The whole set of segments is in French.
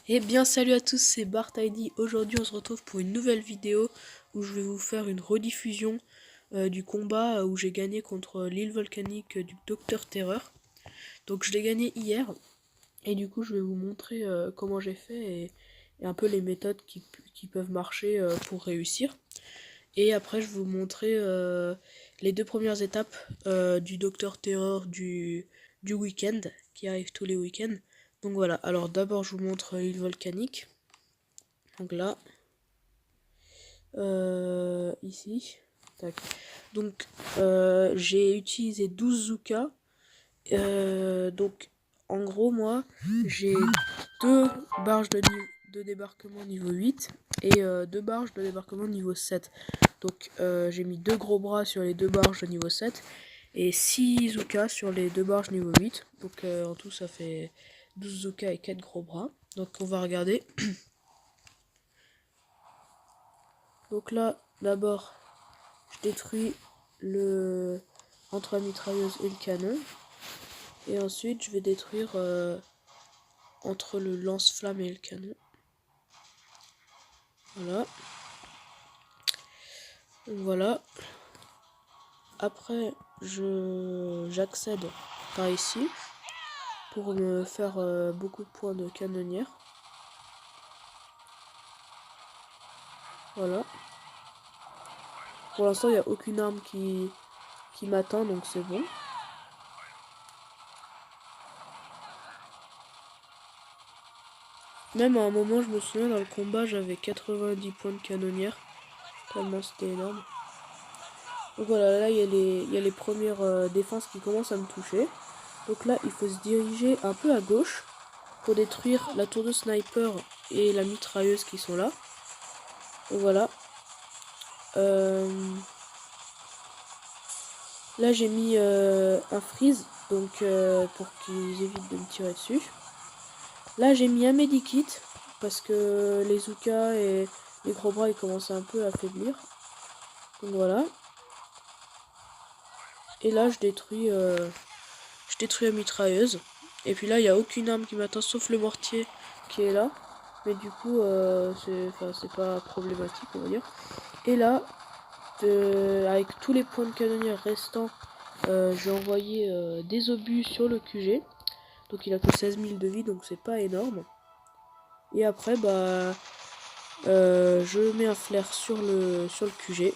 Eh bien salut à tous, c'est BartID. Aujourd'hui on se retrouve pour une nouvelle vidéo où je vais vous faire une rediffusion du combat où j'ai gagné contre l'île volcanique du Docteur Terreur. Donc je l'ai gagné hier et du coup je vais vous montrer comment j'ai fait et un peu les méthodes qui peuvent marcher pour réussir. Et après je vais vous montrer les deux premières étapes du Docteur Terreur du week-end qui arrive tous les week-ends. Donc voilà, alors d'abord je vous montre l'île volcanique. Donc là, ici, tac. Donc j'ai utilisé 12 Zooka. Donc en gros moi j'ai deux barges de débarquement niveau 8 et deux barges de débarquement niveau 7. Donc j'ai mis deux gros bras sur les deux barges de niveau 7 et 6 Zooka sur les deux barges niveau 8. Donc en tout ça fait 12 Zooka et 4 gros bras. Donc on va regarder. Donc là, d'abord, je détruis le entre la mitrailleuse et le canon. Et ensuite, je vais détruire entre le lance-flamme et le canon. Voilà. Donc voilà. Après, j'accède par ici pour me faire beaucoup de points de canonnière. Voilà. Pour l'instant, il n'y a aucune arme qui m'atteint, donc c'est bon. Même à un moment, je me souviens, dans le combat, j'avais 90 points de canonnière. Tellement c'était énorme. Donc voilà, là, il y a les premières défenses qui commencent à me toucher. Donc là, il faut se diriger un peu à gauche pour détruire la tour de sniper et la mitrailleuse qui sont là. Donc voilà. Là, j'ai mis un freeze, donc pour qu'ils évitent de me tirer dessus. Là, j'ai mis un medikit parce que les Zooka et les gros bras ils commencent un peu à faiblir. Donc voilà. Et là, je détruis la mitrailleuse. Et puis là, il n'y a aucune arme qui m'atteint sauf le mortier qui est là. Mais du coup, c'est pas problématique, on va dire. Et là, avec tous les points de canonnière restants, j'ai envoyé des obus sur le QG. Donc il a que 16 000 de vie, donc c'est pas énorme. Et après, bah, je mets un flair sur le QG.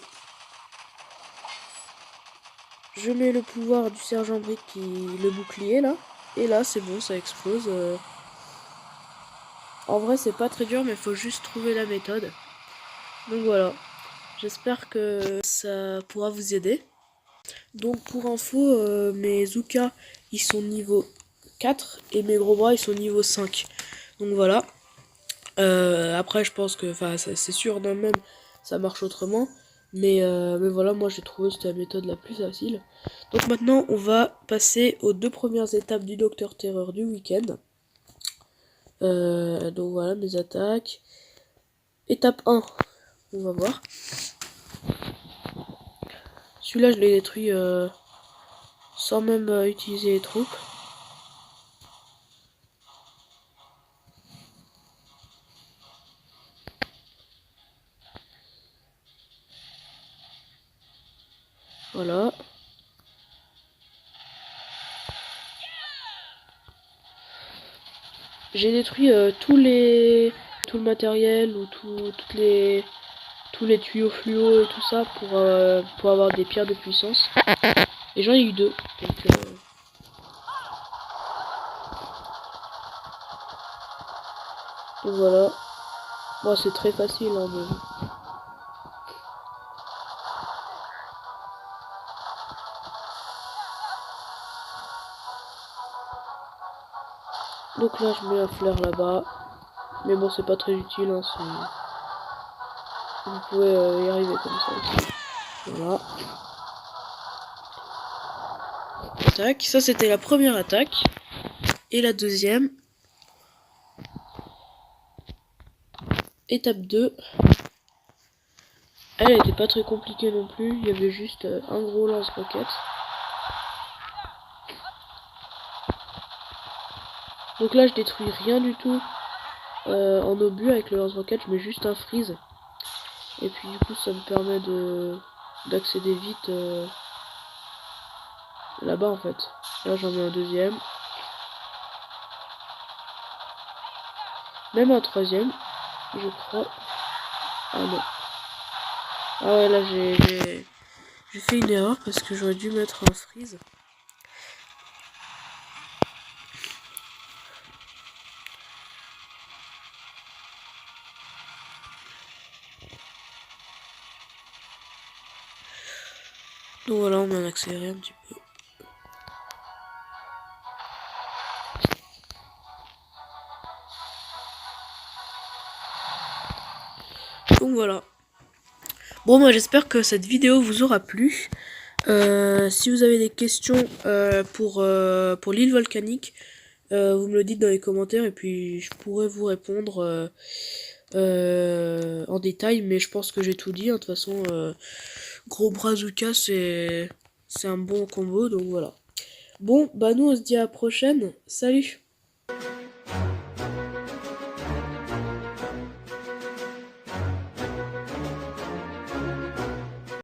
Je mets le pouvoir du sergent Brick le bouclier là. Et là, c'est bon, ça explose. En vrai, c'est pas très dur, mais il faut juste trouver la méthode. Donc voilà. J'espère que ça pourra vous aider. Donc pour info, mes Zooka, ils sont niveau 4 et mes gros bras, ils sont niveau 5. Donc voilà. Après, je pense que, c'est sûr, dans le même, ça marche autrement. Mais voilà, moi j'ai trouvé c'était la méthode la plus facile. Donc maintenant, on va passer aux deux premières étapes du Docteur Terreur du week-end. Donc voilà mes attaques. Étape 1, on va voir. Celui-là, je l'ai détruit sans même utiliser les troupes. Voilà. J'ai détruit tout le matériel ou tous les tuyaux fluo et tout ça pour avoir des pierres de puissance. Et j'en ai eu deux. Donc voilà. Bon, c'est très facile, hein, mais... Donc là, je mets un flair là-bas. Mais bon, c'est pas très utile, hein, vous pouvez y arriver comme ça aussi. Voilà. Tac, ça c'était la première attaque. Et la deuxième. Étape 2. Elle était pas très compliquée non plus. Il y avait juste un gros lance-roquette. Donc là je détruis rien du tout en obus avec le lance-roquette, je mets juste un freeze. Et puis du coup ça me permet d'accéder vite là-bas en fait. Là j'en mets un deuxième. Même un troisième, je crois. Ah non. Ah ouais là j'ai fait une erreur parce que j'aurais dû mettre un freeze. Donc voilà, on met un accéléré un petit peu. Donc voilà. Bon, moi j'espère que cette vidéo vous aura plu. Si vous avez des questions pour l'île volcanique, vous me le dites dans les commentaires et puis je pourrai vous répondre en détail. Mais je pense que j'ai tout dit. Hein. De toute façon, Gros Brazuca c'est un bon combo. Donc voilà. Bon, bah nous on se dit à la prochaine. Salut!